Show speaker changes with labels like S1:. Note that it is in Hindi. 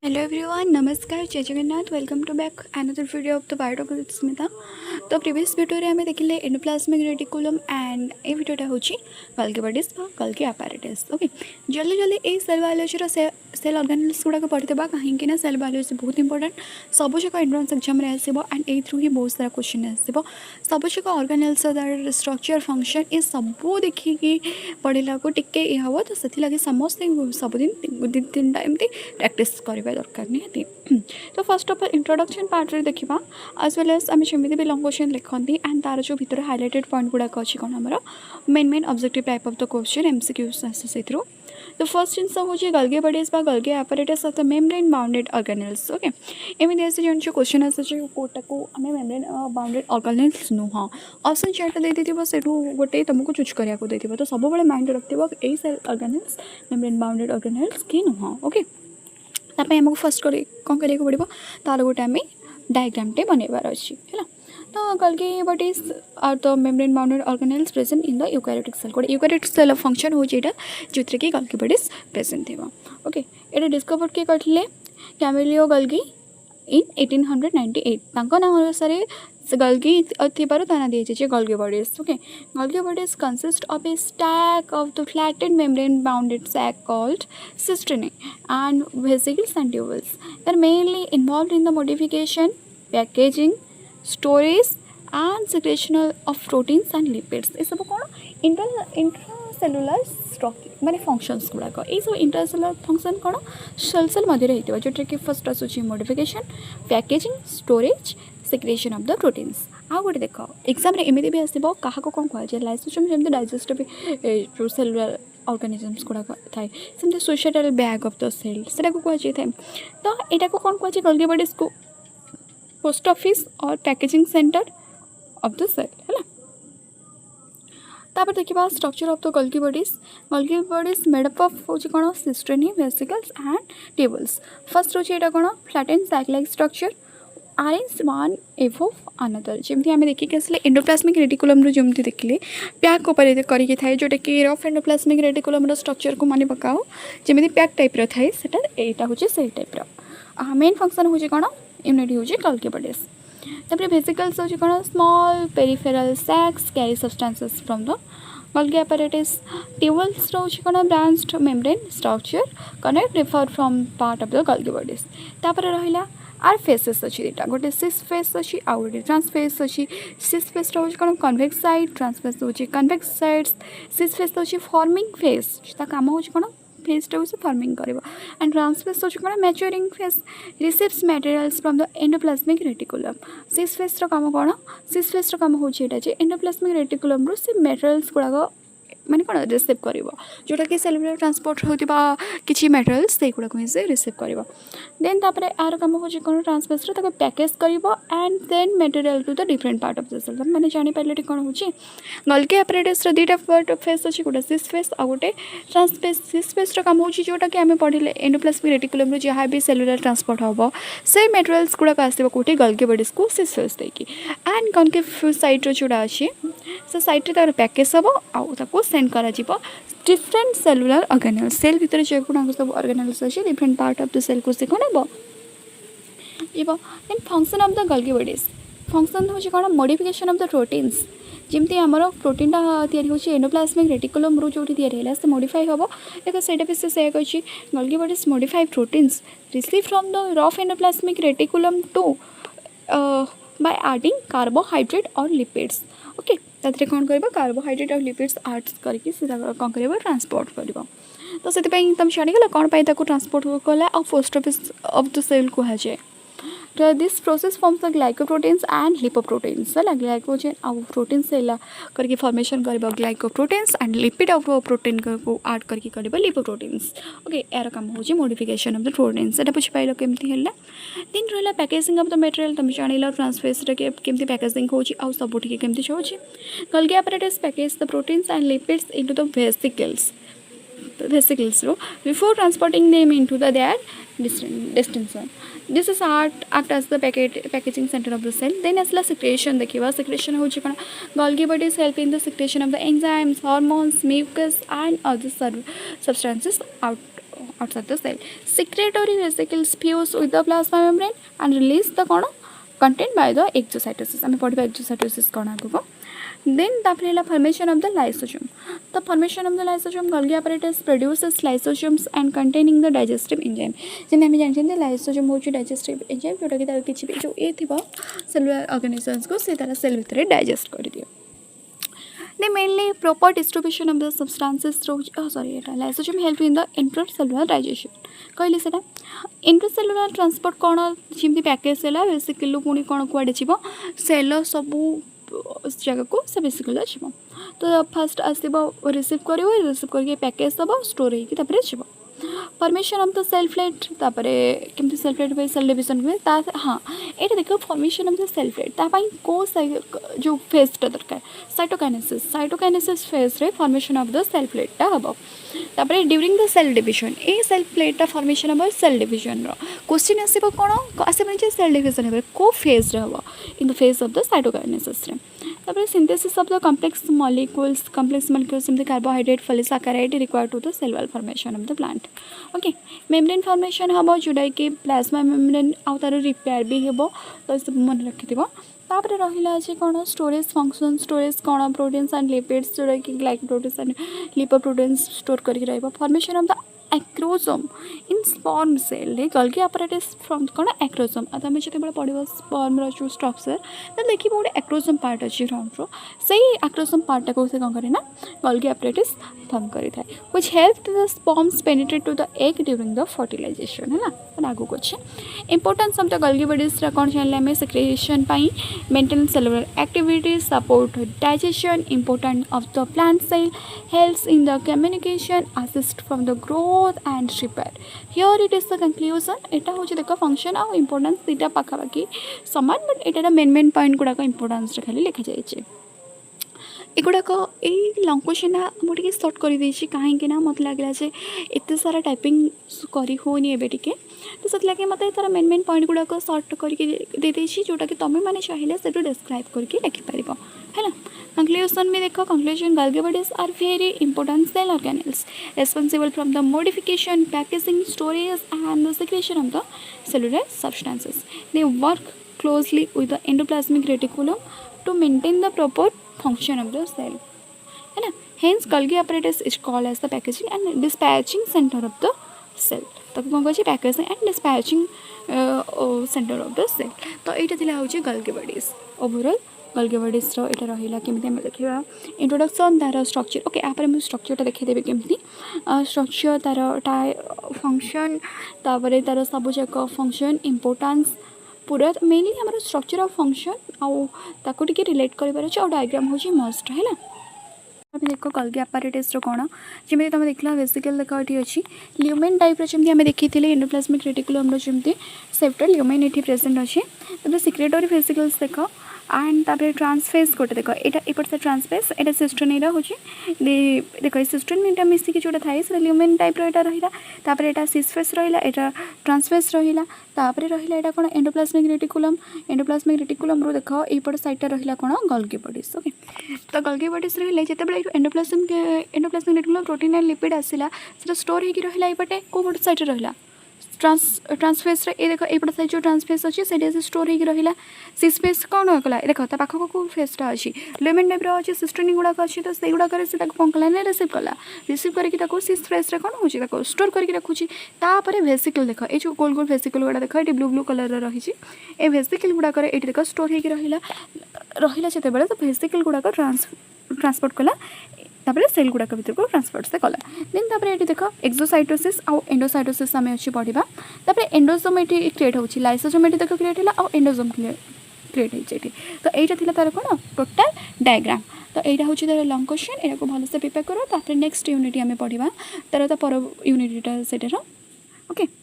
S1: हेलो एवरीवन, नमस्कार, जय Jagannath. Welcome to back another video of the biotalk with Smita. तो प्रीवियस वीडियो आम देखिले एंडोप्लाज्मिक रेटिकुलम एंड ए वीडियोटा हूँ Golgi bodies Golgi apparatus। Okay, जल्दी जल्दी ये सेल बायोलॉजी सेल ऑर्गेनेल्स गुड़ाक पढ़ीदा कहीं सेल बायोलॉजी बहुत इंपोर्टेंट। सबूक एंट्रांस एग्जाम आसो एंड ए थ्रू ही बहुत सारा क्वेश्चन आसो। सबूक ऑर्गेनेल्स स्ट्रक्चर फंक्शन ये सबू देखिए पढ़ला को टिके ये हम तो से लगे समस्ते सबुदिन दिन तीन टाइम प्रैक्टिस करवा दरकार निहाती। तो first of all introduction part रे देखिबा एज वेल एज आम सेमती भी लंग क्वेश्चन लिखती एंड तार जो भितर हाइलाइटेड पॉइंट गुड़ाक अच्छी कौन आमर main objective type of the question MCQs आसे से थ्रू। तो फर्स्ट जिनस हूँ Golgi bodies Golgi apparatus of the membrane bounded organelles. Okay, एमती आसे जो क्वेश्चन आसे कोटा को आम मेम्ब्रेन बाउंडेड ऑर्गेनेल्स नुह ऑप्शन चार्ट देती से गोटे तुमको चूज करा तो सब माइंड रखिए यही cell organelles membrane bounded organelles कि नुह। ओके, तापाई आमको फर्स्ट कौन करा पड़ो तार गोटे आम डायग्रामटे बनइबार अच्छी है। तो Golgi bodies are the membrane bounded organelles present in the eukaryotic cell. गोटे यूकैरियोटिक सेल फंक्शन हो जो कि गोल्गी बॉडीज प्रेजेंट थी। ओके, ये डिस्कवर किए करते कैमिलियो गोल्गी इन 1898 तांको नाम अनुसार गोल्गी थिबार ता ना दिए Golgi bodies. Okay, Golgi bodies consist of a stack of the flattened membrane bounded sac called cisternae and vesicles and tubules. They are mainly involved in the modification, packaging, storage and secretion of proteins and lipids. ये सब कौन इंट्रासेलुलर स्ट्रक्चर माने फंक्शंस गुड़ाक ये सब इंट्रासेलुलर फंक्शन कौन सेल सेल मध्य होता जोटा कि फर्स्ट आसूँ modification, packaging, storage, secretion of the proteins. आ गोटे देख एग्जाम एमती भी आसो क्या कौन कहुए लाइसोसोम जमी डाइजेस्टिव जो सेलुलर ऑर्गेनिजम्स गुड़ाक थाए सेमती suicidal bag of the cell से कहुए। तो यहाँ को कौन कहुए गोल्गी बॉडीज को पोस्ट ऑफिस और packaging centre of the cell है। तापर देखिए structure of the Golgi bodies made up of हूँ कौन cisternae, vesicles and tubules. First रोचे यहाँ कौन flatten sac like structure arrange one above another. जमी आम देखिए आसले एंडोप्लाज्मिक रेटिकुलम जमी देखिले पैक उपर करके थाए जोटा कि रफ एंडोप्लाज्मिक रेटिकुलम स्ट्रक्चर को माने पकाओ जमी पैक टाइप थाए यहाँ हूँ से टाइप मेन फंक्शन हूँ कौन यूनिट हूँ गोल्गी बॉडीज। तापर वेसिकल्स हूँ कौन small peripheral sacs carry substances from the Golgi apparatus। Tubules रोचे कौन branched membrane structure connect differ from part of the Golgi bodies. तापर रहा आर फेसेस अच्छी दुटा गोटे सिस फेस अच्छी आउ गोटे ट्रांसफेस अच्छी। सिस फेस रोचे कौन कन्वेक्स साइड, ट्रांसफेस होची कन्वेक्स साइड्स। सिस फेस होची फॉर्मिंग फेस काम हो कौन फेसटा हूँ फॉर्मिंग कर एंड ट्रांसफेस होची कौन maturing face receives materials from the endoplasmic reticulum. Cis face काम कौन सिस फेस काम हो एंडोप्लाज्मिक रेटिकुलम रू से मटेरियल्स गुड़ाक माने कौन रिसीव कर जोटा कि सेलुलर ट्रांसपोर्ट होता किसी मटेरियल्स से गुड़ाक ही से रिसीव कर देन तापर यार कम हो कौन ट्रांसफेस पैकेज कर and then material to the different part of the cell. मैंने जानीपारे कौन हो गोल्गी apparatus दुईटा फेस अच्छी गोटे सिस फेस आ गोटे ट्रांसफेस। सिस फेस काम हो जोटा कि आम पढ़ले एंडोप्लाज्मिक रेटिकुलम जहाँ भी सेलुलर ट्रांसपोर्ट हम से मटेरियल्स गुड़ाक आसो कौटे गोल्गी बॉडीज को सिस फेस देकी एंड कनकेव साइड जोड़ा अच्छी से साइड पैकेज हम आउ सेंड करा डिफरेंट सेलुलर ऑर्गेनेल्स। सेल भितर जो गुणाक सब ऑर्गेनेल्स अच्छे different part of the cell को से कौन हम then function of the Golgi bodies. Function हूँ कौन मॉडिफिकेशन ऑफ द प्रोटीन्स जमती आमर प्रोटीनटा या एंडोप्लाज्मिक रेटिकुलम रू जो या मॉडिफाई हम देखो से से Golgi bodies modify proteins receive from the rough endoplasmic reticulum to by adding carbohydrate और लिपिड्स। ओके, ताथे कौन कर कार्बोहाइड्रेट और लिपिड्स आड करके कौन कर ट्रांसपोर्ट कर तो से तुम जाणीगल कौन पाई ट्रांसपोर्ट कला और post office of the cell कहुए। तो this process forms the glycoproteins and lipoproteins है ग्लाइकोजेन आउ प्रोटीन से करके फॉर्मेशन कर glycoproteins and lipid of protein को आड करके कर लिपोप्रोटीन्स। ओके, यार काम हो मॉडिफिकेशन ऑफ द प्रोटीन्स से बुझीपाल केमती है। देन रहा पैकेजिंग ऑफ द मटेरियल तुम जान ट्रांसफेस केमती पैकेजिंग हो सबुठी केमती हो Golgi apparatus package the proteins and lipids into the vesicles before transporting them into their destination. This is act as the packaging center of the cell. Then as la secretion देखिए secretion हो चुका Golgi bodies help in the secretion of the enzymes, hormones, mucus and other substances out outside the cell. Secretory vesicles fuse with the plasma membrane and release the कौन content by the exocytosis. आम पढ़ा exocytosis कौन आगो. Then तापर formation of the lysosome. The formation of the lysosome, Golgi apparatus produces lysosomes and containing the digestive enzyme. जैसे हम जानते lysosome हो digestive enzyme जोटा कि तार किसी भी जो ये थिबा cellular organisms को से तारा cell भितर digest कर दियो. They mainly proper distribution of the substances through lysosome help in the intracellular digestion. कहली सेटा intracellular transport कौन जिमती पैकेज है बेसिकली पुणी कौन कुआडे जीव सेल सबू जगह को से बेसिकली जीव तो फास्ट आसब रिसीव कर पैकेज दब स्टोर होकर जीव formation of the cell plate तापर केमती सेल प्लेट पे सेल डिवीजन हुए हाँ ये देख formation of the cell plate तापाई को जो फेजटा दरकार साइटोकाइनेसिस फेज रे फॉर्मेशन ऑफ द सेल प्लेटा हम तापर ड्यूरिंग द सेल डिवीजन ये सेल प्लेटा फॉर्मेशन हम सेल डिवीजन क्वेश्चन आसब कौन आसबनी सेल डिवीजन को फेज रे हम इन the phase of the cytokinesis रे तापर synthesis of the complex molecules in carbohydrate polysaccharide required to the cell wall formation of the plant okay membrane formation हम जोटा कि प्लाज्मा मेम्ब्रेन आउ तार रिपेयर भी हो तो सब मन रखि तापर रहा कौन स्टोरेज फंक्शन स्टोरेज कौन प्रोटीन्स एंड लिपिड्स जोटा कि ग्लाइकोप्रोटीन्स एंड लिपोप्रोटीन्स स्टोर करके formation of the acrosome in sperm cell Golgi apparatus from कौन एक्रोसोम आम जो पढ़ो स्पर्म जो स्ट्रक्चर तो देखिए गोटे एक्रोसोम पार्ट अच्छी फ्रंट रो से एक्रोसोम पार्टा को से कौन करे गोल्गी apparatus फॉर्म करें which help the sperms penetrate to the egg during the fertilization है ना आगू अच्छे importance of the Golgi bodies कौन जान आम secretion maintain cellular activities support digestion important of the plant cell helps in the communication assist from the growth and repair. Here it is the conclusion. एटा हूँ देखो फंक्शन आउ इम्पोर्टेंस दुटा पाखापाखि सामान बट एटार मेन पॉइंट गुड़ाक इम्पोर्टेंस खाली लिखा जाए एगुड़ाक यही लंग क्वेश्चन मुझे सर्ट करदे कहीं मत लगे एत सारा टाइपिंग करी होनी टे तो से लगे मत तार मेन पॉइंट गुड़ाक सर्ट करदे जोटा कि तुम मैंने चाहिए से डिस्क्राइब करके लिखिपर है कंक्लूजन में देखो conclusion Golgi bodies are very important cell organelles responsible from the modification packaging storage and the secretion of the cellular substances they work closely with the endoplasmic reticulum to maintain the proper function of the cell है ना hence Golgi apparatus is called as the packaging and dispatching center of the cell तब कौन कहे packaging and dispatching centre of the cell तो यहाँ थिला होची Golgi bodies overall Golgi bodies रो रहा केमी आम देखा इंट्रोडक्शन तार स्ट्रक्चर ओके आप स्ट्रक्चर देखीदेवी केमती स्ट्रक्चर तार फंक्शन तापर तार सबूक फंक्शन इंपोर्टेंस पूरा मेनली आम स्ट्रक्चर ऑफ फंक्शन आउ ताको टिके रिलेट कर डायग्राम हूँ मस्ट है ना अभी देख गोल्गी apparatus कौन जमी तुम देख वेसिकल देख ये अच्छी ल्यूमेन टाइप जमी आम देखी एंडोप्लाज्मिक रेटिकुलम जमी सेप्टर ल्यूमेन ये प्रेजेंट अच्छे तब सेक्रेटरी वेसिकल्स देख एंड तापर ट्रांसफेस गोटे देख यहाँ एपट से ट्रांसफेस यहाँ सिस्टोन यहाँ हूँ देख सिस्टोन यहाँ मिसिक जोटा थाए से ल्यूमेन टाइप रहा तापर यहाँ सिसफेस रहा यहाँ ट्रांसफेस रहा तापर रहा यहाँ कौन एंडोप्लाज्मिक रेटिकुलम रो देख यपट साइड रहा कौन गोल्गी बॉडीज ओके तो गोल्गी बॉडीज रही जिते endoplasmic reticulum protein and lipid आसला से स्टोर होकर रहा यपटे कौ पट साइड रहा ट्रांसफेस ये देख एपट साइड जो ट्रांसफेस अच्छी से स्टोर होकर रहा सिसफेस कौन कला देख ता पाखक को फेसटा अच्छी ल्यूमेन टाइप अच्छी सिस्टोन गुड़ाक अच्छी तो से गुड़ाक कौन कला रिसीव कला रिसीव करके सिसफेस कौन हो स्टोर करके रखुच्छी तापर वेसिकल देख ये जो गोल गोल वेसिकल गुड़ा देख ये ब्लू ब्लू कलर रही है वेसिकल गुड़ाक ये देख स्टोर होकर रहा जिते तो वेसिकल गुड़ाक ट्रांसपोर्ट कला तापर सेल गुड़ाक भर को ट्रांसपोर्ट से कला देन तापर ये देख एक्सोसाइटोसिस आउ एंडोसाइटोसिस आम अच्छी पढ़ा तापर एंडोसोम ये क्रिएट हो लाइसोसोम ये देख क्रिएट है आउ एंडोसोम क्रिएट होती तो यहाँ थी तार कौन टोटाल डायग्राम तो यहाँ हूँ तार लंग क्वेश्चन यहाँ को भलसे प्रिपेयर कर तापर नेक्स्ट यूनिट आम पढ़ा तार पर यूनिटा से ओके।